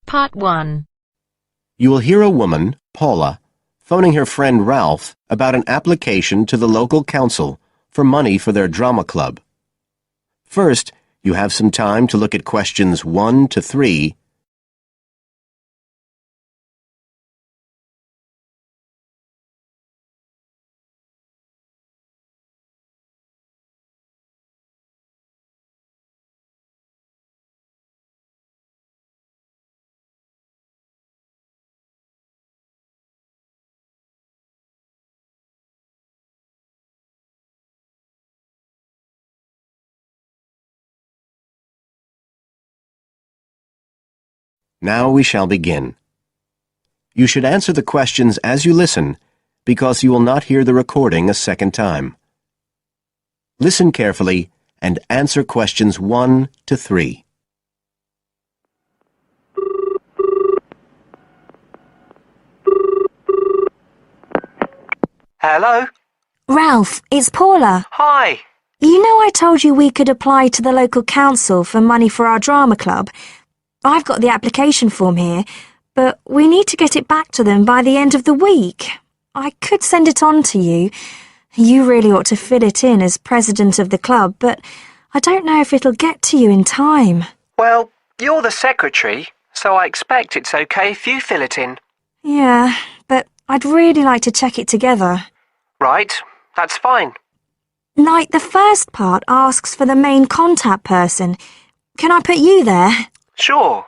Part 1. You will hear a woman, Paula, phoning her friend Ralph about an application to the local council for money for their drama club. First, you have some time to look at questions 1 to 3. Now we shall begin. You should answer the questions as you listen, because you will not hear the recording a second time. Listen carefully and answer questions 1 to 3. Hello? Ralph, it's Paula. Hi. You know I told you we could apply to the local council for money for our drama club? I've got the application form here, but we need to get it back to them by the end of the week. I could send it on to you. You really ought to fill it in as president of the club, but I don't know if it'll get to you in time. Well, you're the secretary, so I expect it's okay if you fill it in. Yeah, but I'd really like to check it together. Right, that's fine. Like, the first part asks for the main contact person. Can I put you there? Sure.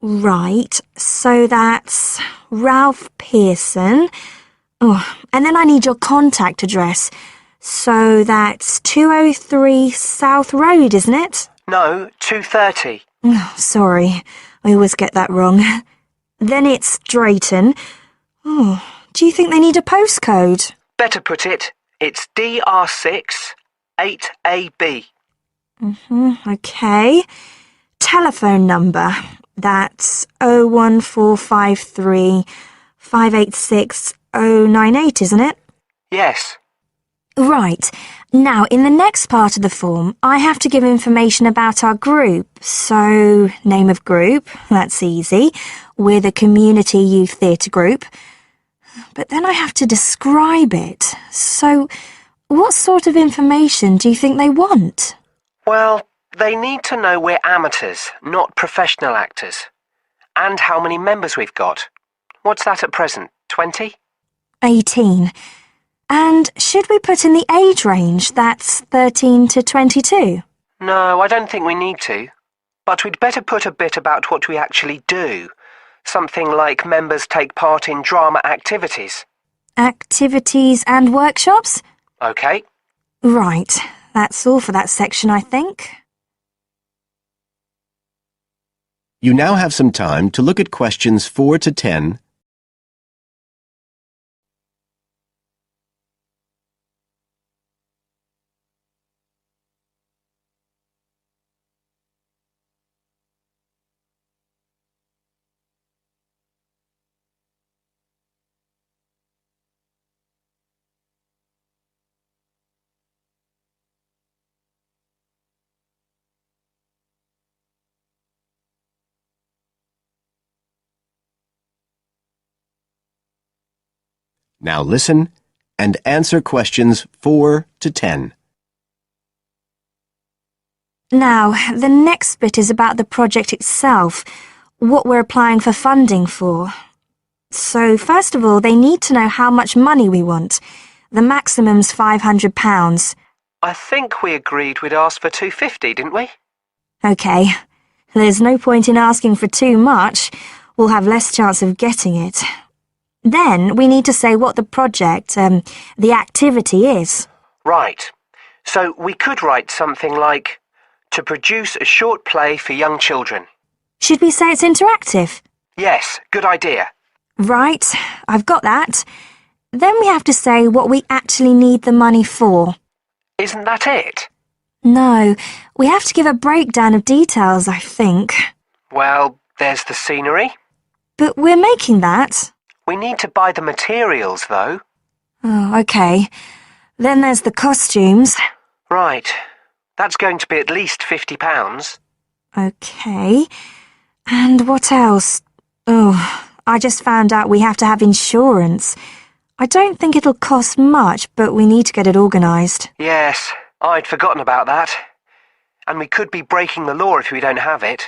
Right, so that's Ralph Pearson. Oh, and then I need your contact address. So that's 203 South Road, isn't it? No, 2:30. Oh, sorry, I always get that wrong. Then it's Drayton. Oh, do you think they need a postcode? Better put it, it's DR6 8AB. Okay. Telephone number. That's 01453 586 098, isn't it? Yes. Right. Now, in the next part of the form, I have to give information about our group. So, name of group, that's easy. We're the Community Youth Theatre Group. But then I have to describe it. So, what sort of information do you think they want? Well, they need to know we're amateurs, not professional actors. And how many members we've got. What's that at present, 20? 18. And should we put in the age range, that's 13 to 22? No, I don't think we need to. But we'd better put a bit about what we actually do. Something like members take part in drama activities. Activities and workshops? OK. Right. That's all for that section, I think. You now have some time to look at questions 4 to 10. Now listen and answer questions 4 to 10. Now, the next bit is about the project itself, what we're applying for funding for. So, first of all, they need to know how much money we want. The maximum's £500. I think we agreed we'd ask for 250, didn't we? OK. There's no point in asking for too much. We'll have less chance of getting it. Then we need to say what the project, the activity is. Right. So we could write something like, to produce a short play for young children. Should we say it's interactive? Yes, good idea. Right, I've got that. Then we have to say what we actually need the money for. Isn't that it? No, we have to give a breakdown of details, I think. Well, there's the scenery. But we're making that. We need to buy the materials, though. Oh, OK. Then there's the costumes. Right. That's going to be at least £50. OK. And what else? Oh, I just found out we have to have insurance. I don't think it'll cost much, but we need to get it organised. Yes, I'd forgotten about that. And we could be breaking the law if we don't have it.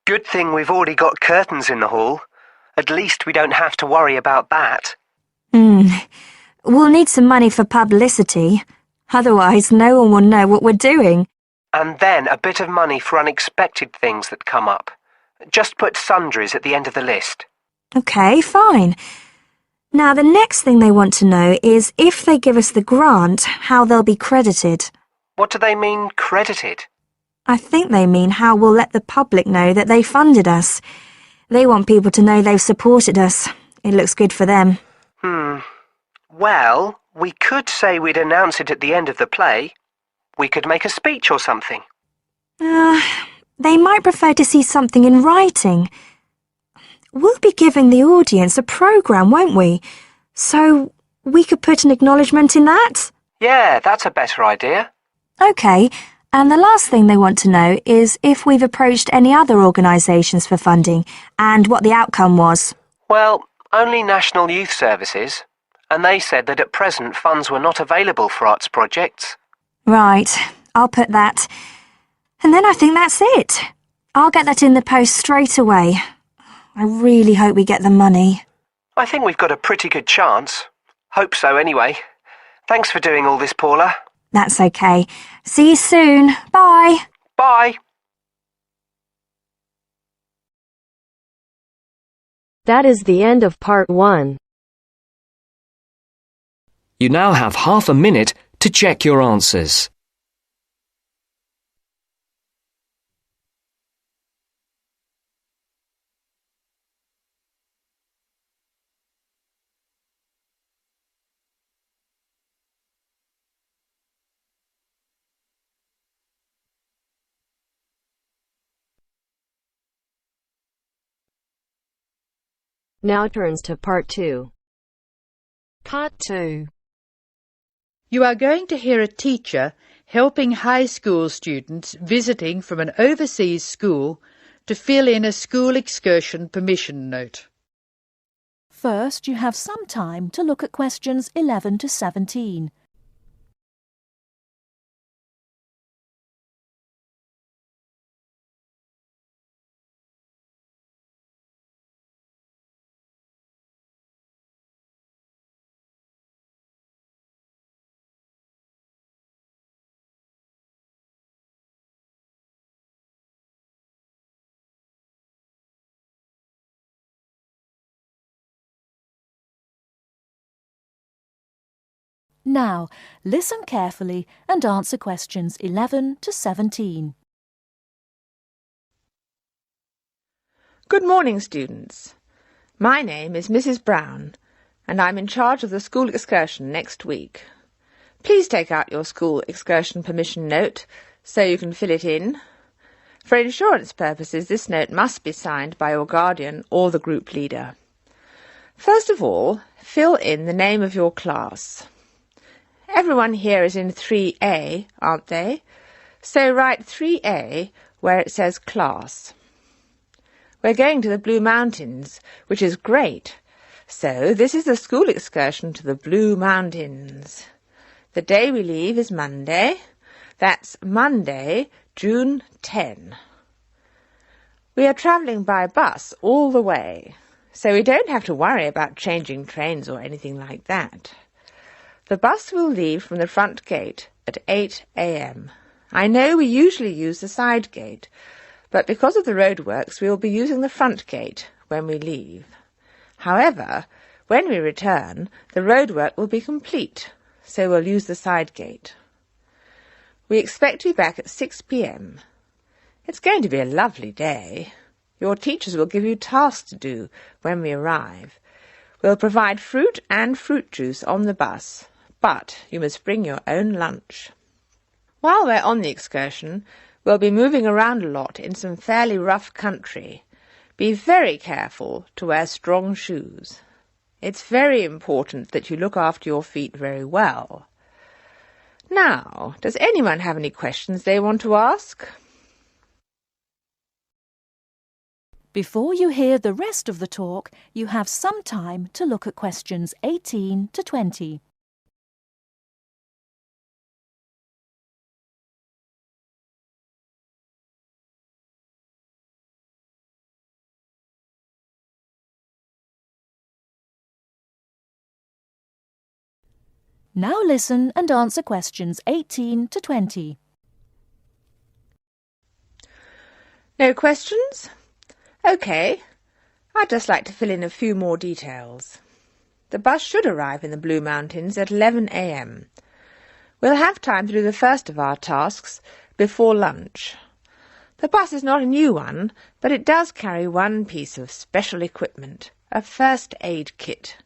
Good thing we've already got curtains in the hall. At least we don't have to worry about that. We'll need some money for publicity. Otherwise, no one will know what we're doing. And then a bit of money for unexpected things that come up. Just put sundries at the end of the list. OK, fine. Now, the next thing they want to know is if they give us the grant, how they'll be credited. What do they mean, credited? I think they mean how we'll let the public know that they funded us. They want people to know they've supported us. It looks good for them. Well, we could say we'd announce it at the end of the play. We could make a speech or something. They might prefer to see something in writing. We'll be giving the audience a programme, won't we? So we could put an acknowledgement in that? Yeah, that's a better idea. OK, and the last thing they want to know is if we've approached any other organisations for funding and what the outcome was. Well, only National Youth Services, and they said that at present funds were not available for arts projects. Right, I'll put that. And then I think that's it. I'll get that in the post straight away. I really hope we get the money. I think we've got a pretty good chance. Hope so anyway. Thanks for doing all this, Paula. That's OK. See you soon. Bye. Bye. That is the end of part 1. You now have half a minute to check your answers. Now turns to part 2. Part 2. You are going to hear a teacher helping high school students visiting from an overseas school to fill in a school excursion permission note. First, you have some time to look at questions 11 to 17. Now, listen carefully and answer questions 11 to 17. Good morning, students. My name is Mrs. Brown, and I'm in charge of the school excursion next week. Please take out your school excursion permission note so you can fill it in. For insurance purposes, this note must be signed by your guardian or the group leader. First of all, fill in the name of your class. Everyone here is in 3A, aren't they? So write 3A where it says class. We're going to the Blue Mountains, which is great. So this is the school excursion to the Blue Mountains. The day we leave is Monday. That's Monday, June 10. We are travelling by bus all the way, so we don't have to worry about changing trains or anything like that. The bus will leave from the front gate at 8 a.m. I know we usually use the side gate, but because of the roadworks we will be using the front gate when we leave. However, when we return, the roadwork will be complete, so we'll use the side gate. We expect to be back at 6 p.m. It's going to be a lovely day. Your teachers will give you tasks to do when we arrive. We'll provide fruit and fruit juice on the bus, but you must bring your own lunch. While we're on the excursion, we'll be moving around a lot in some fairly rough country. Be very careful to wear strong shoes. It's very important that you look after your feet very well. Now, does anyone have any questions they want to ask? Before you hear the rest of the talk, you have some time to look at questions 18 to 20. Now listen and answer questions 18 to 20. No questions? OK. I'd just like to fill in a few more details. The bus should arrive in the Blue Mountains at 11 a.m. We'll have time to do the first of our tasks before lunch. The bus is not a new one, but it does carry one piece of special equipment, a first aid kit.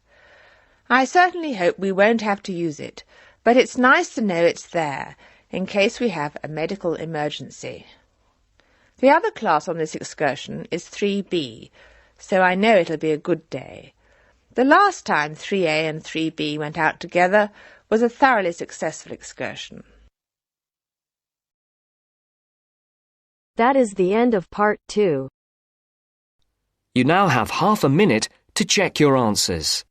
I certainly hope we won't have to use it, but it's nice to know it's there in case we have a medical emergency. The other class on this excursion is 3B, so I know it'll be a good day. The last time 3A and 3B went out together was a thoroughly successful excursion. That is the end of part 2. You now have half a minute to check your answers.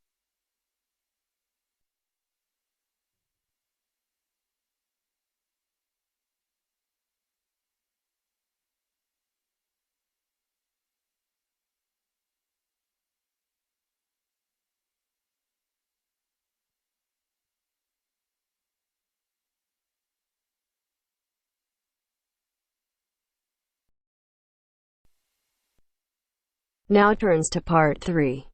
Now turns to part 3.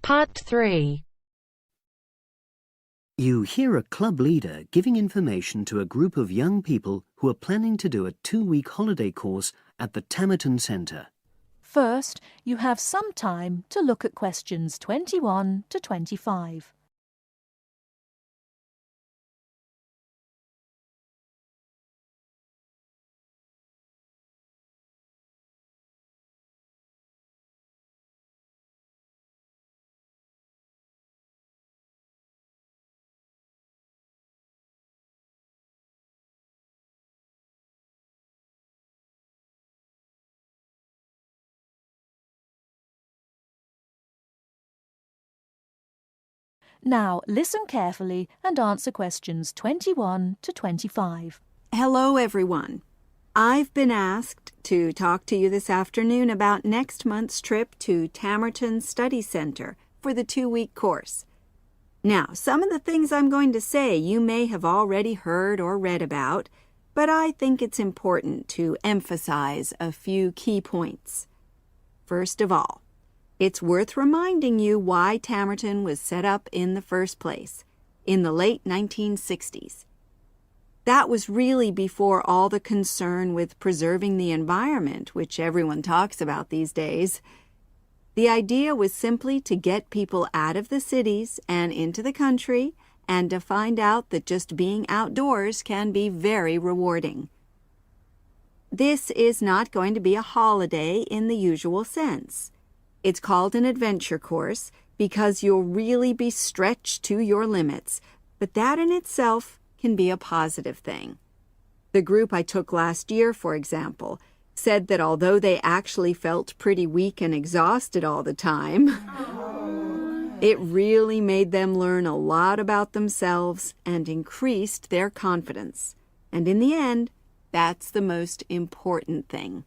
Part 3. You hear a club leader giving information to a group of young people who are planning to do a 2-week holiday course at the Tamerton Centre. First, you have some time to look at questions 21 to 25. Now listen carefully and answer questions 21 to 25. Hello, everyone. I've been asked to talk to you this afternoon about next month's trip to Tamerton Study Center for the 2-week course. Now, some of the things I'm going to say you may have already heard or read about, but I think it's important to emphasize a few key points. First of all, it's worth reminding you why Tamerton was set up in the first place, in the late 1960s. That was really before all the concern with preserving the environment, which everyone talks about these days. The idea was simply to get people out of the cities and into the country, and to find out that just being outdoors can be very rewarding. This is not going to be a holiday in the usual sense. It's called an adventure course because you'll really be stretched to your limits, but that in itself can be a positive thing. The group I took last year, for example, said that although they actually felt pretty weak and exhausted all the time, it really made them learn a lot about themselves and increased their confidence. And in the end, that's the most important thing.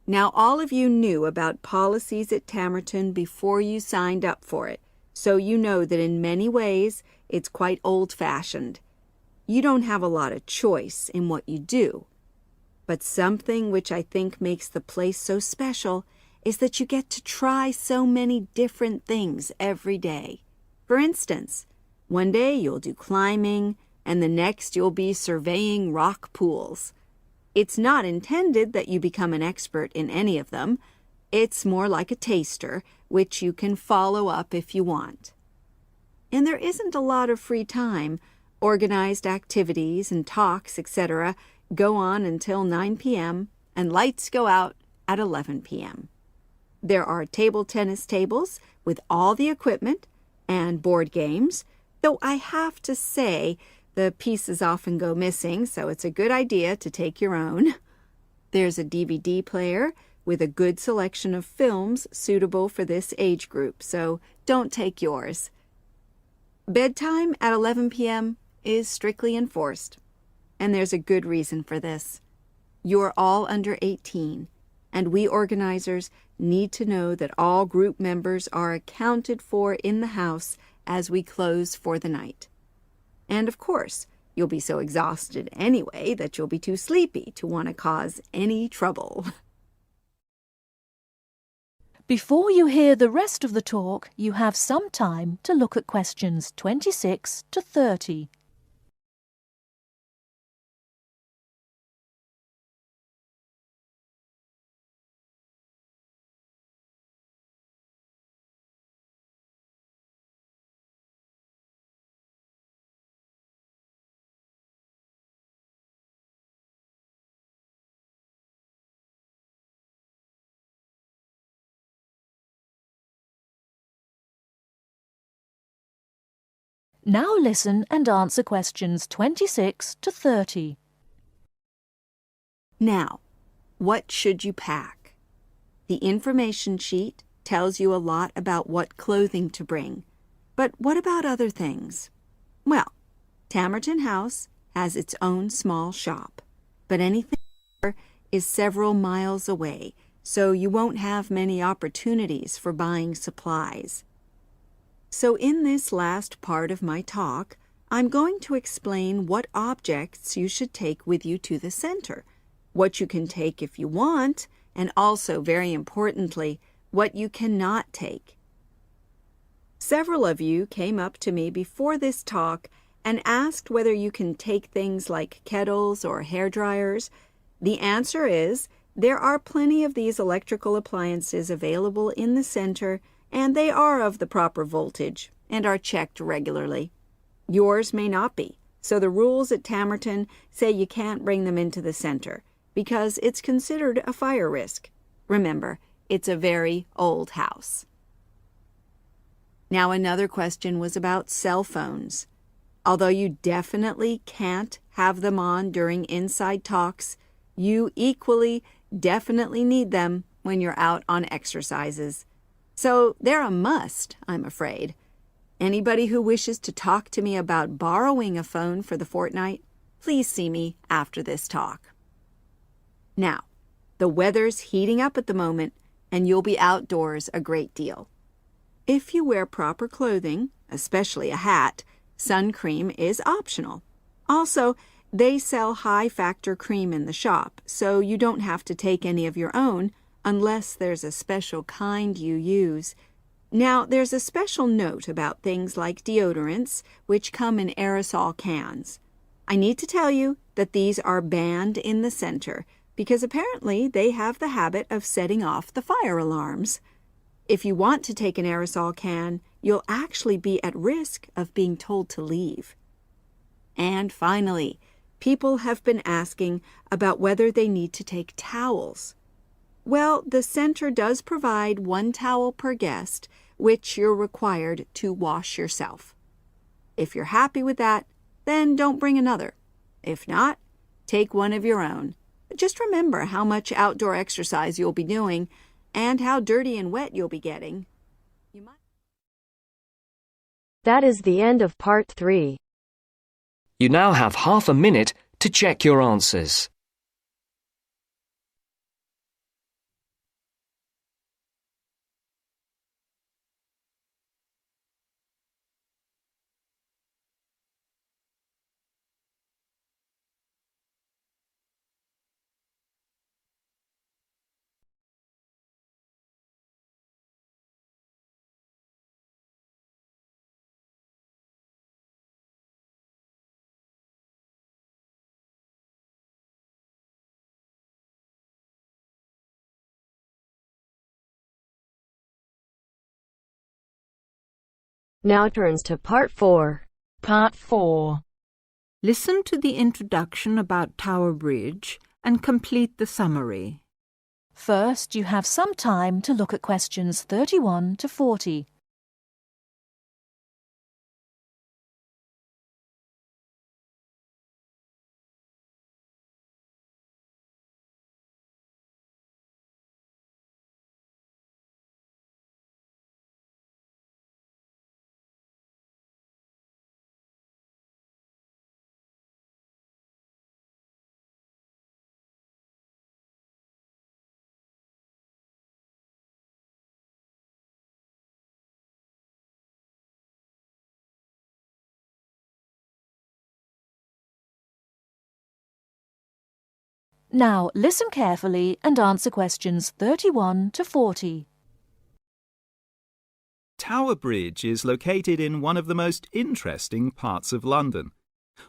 Now, all of you knew about policies at Tamerton before you signed up for it, so you know that in many ways it's quite old-fashioned. You don't have a lot of choice in what you do. But something which I think makes the place so special is that you get to try so many different things every day. For instance, one day you'll do climbing, and the next you'll be surveying rock pools. It's not intended that you become an expert in any of them. It's more like a taster, which you can follow up if you want. And there isn't a lot of free time. Organized activities and talks, etc., go on until 9 p.m., and lights go out at 11 p.m. There are table tennis tables with all the equipment and board games, though I have to say the pieces often go missing, so it's a good idea to take your own. There's a DVD player with a good selection of films suitable for this age group, so don't take yours. Bedtime at 11 p.m. is strictly enforced, and there's a good reason for this. You're all under 18, and we organizers need to know that all group members are accounted for in the house as we close for the night. And of course, you'll be so exhausted anyway that you'll be too sleepy to want to cause any trouble. Before you hear the rest of the talk, you have some time to look at questions 26 to 30. Now listen and answer questions 26 to 30. Now, what should you pack? The information sheet tells you a lot about what clothing to bring. But what about other things? Well, Tamerton House has its own small shop, but anything there is several miles away, so you won't have many opportunities for buying supplies. So in this last part of my talk, I'm going to explain what objects you should take with you to the center, what you can take if you want, and also, very importantly, what you cannot take. Several of you came up to me before this talk and asked whether you can take things like kettles or hair dryers. The answer is there are plenty of these electrical appliances available in the center, and they are of the proper voltage and are checked regularly. Yours may not be, so the rules at Tamerton say you can't bring them into the center because it's considered a fire risk. Remember, it's a very old house. Now, another question was about cell phones. Although you definitely can't have them on during inside talks, you equally definitely need them when you're out on exercises. So they're a must, I'm afraid. Anybody who wishes to talk to me about borrowing a phone for the fortnight, please see me after this talk. Now, the weather's heating up at the moment, and you'll be outdoors a great deal. If you wear proper clothing, especially a hat, sun cream is optional. Also, they sell high-factor cream in the shop, so you don't have to take any of your own unless there's a special kind you use. Now, there's a special note about things like deodorants, which come in aerosol cans. I need to tell you that these are banned in the center because apparently they have the habit of setting off the fire alarms. If you want to take an aerosol can, you'll actually be at risk of being told to leave. And finally, people have been asking about whether they need to take towels. Well, the center does provide 1 towel per guest, which you're required to wash yourself. If you're happy with that, then don't bring another. If not, take one of your own. Just remember how much outdoor exercise you'll be doing and how dirty and wet you'll be getting. That is the end of part 3. You now have half a minute to check your answers. Now turns to part 4. Part 4. Listen to the introduction about Tower Bridge and complete the summary. First, you have some time to look at questions 31 to 40. Now listen carefully and answer questions 31 to 40. Tower Bridge is located in one of the most interesting parts of London.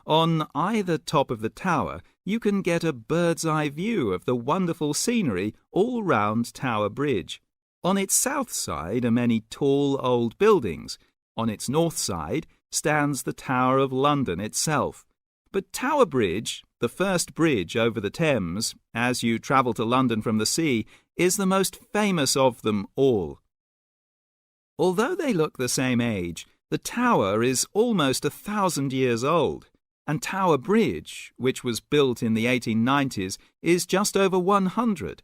On either top of the tower, you can get a bird's-eye view of the wonderful scenery all round Tower Bridge. On its south side are many tall old buildings. On its north side stands the Tower of London itself. But Tower Bridge, the first bridge over the Thames, as you travel to London from the sea, is the most famous of them all. Although they look the same age, the tower is almost 1,000 years old, and Tower Bridge, which was built in the 1890s, is just over 100.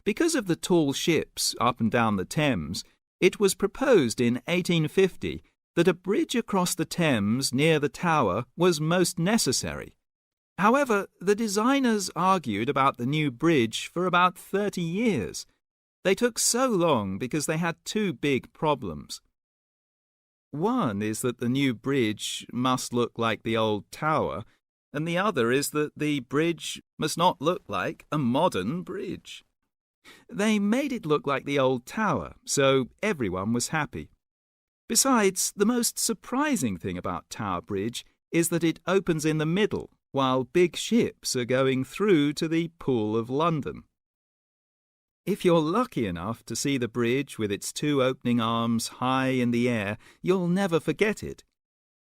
Because of the tall ships up and down the Thames, it was proposed in 1850 that a bridge across the Thames near the tower was most necessary. However, the designers argued about the new bridge for about 30 years. They took so long because they had two big problems. One is that the new bridge must look like the old tower, and the other is that the bridge must not look like a modern bridge. They made it look like the old tower, so everyone was happy. Besides, the most surprising thing about Tower Bridge is that it opens in the middle, while big ships are going through to the Pool of London. If you're lucky enough to see the bridge with its two opening arms high in the air, you'll never forget it.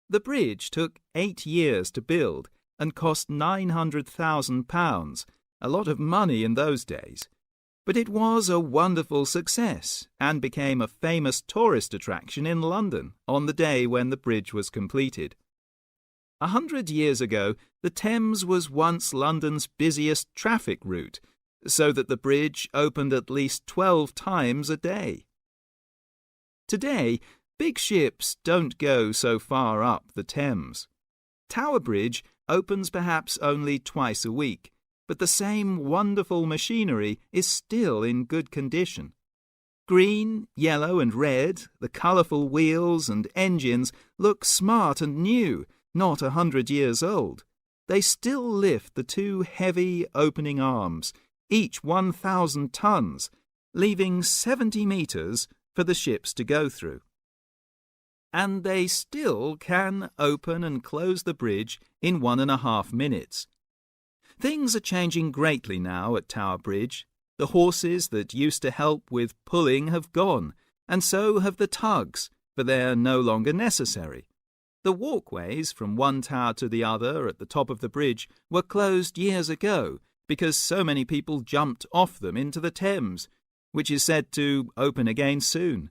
The bridge took 8 years to build and cost £900,000, a lot of money in those days. But it was a wonderful success and became a famous tourist attraction in London on the day when the bridge was completed. 100 years ago, the Thames was once London's busiest traffic route, so that the bridge opened at least 12 times a day. Today, big ships don't go so far up the Thames. Tower Bridge opens perhaps only twice a week, but the same wonderful machinery is still in good condition. Green, yellow and red, the colourful wheels and engines look smart and new, not 100 years old. They still lift the two heavy opening arms, each 1,000 tons, leaving 70 metres for the ships to go through. And they still can open and close the bridge in 1.5 minutes. Things are changing greatly now at Tower Bridge. The horses that used to help with pulling have gone, and so have the tugs, for they're no longer necessary. The walkways from one tower to the other at the top of the bridge were closed years ago, because so many people jumped off them into the Thames, which is said to open again soon.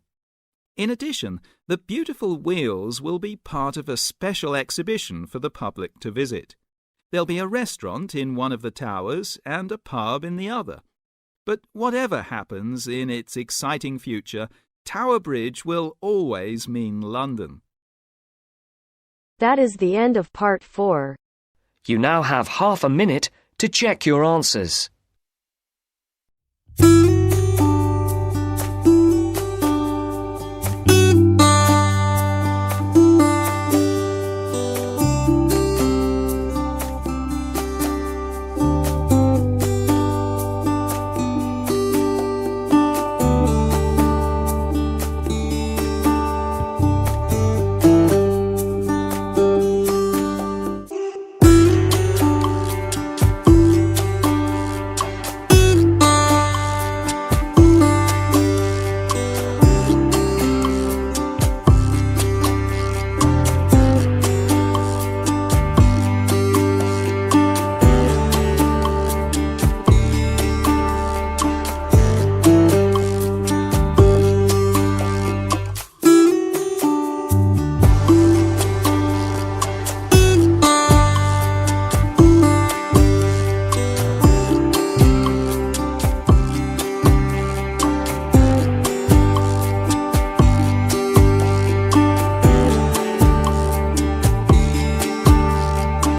In addition, the beautiful wheels will be part of a special exhibition for the public to visit. There'll be a restaurant in one of the towers and a pub in the other. But whatever happens in its exciting future, Tower Bridge will always mean London. That is the end of part 4. You now have half a minute to check your answers.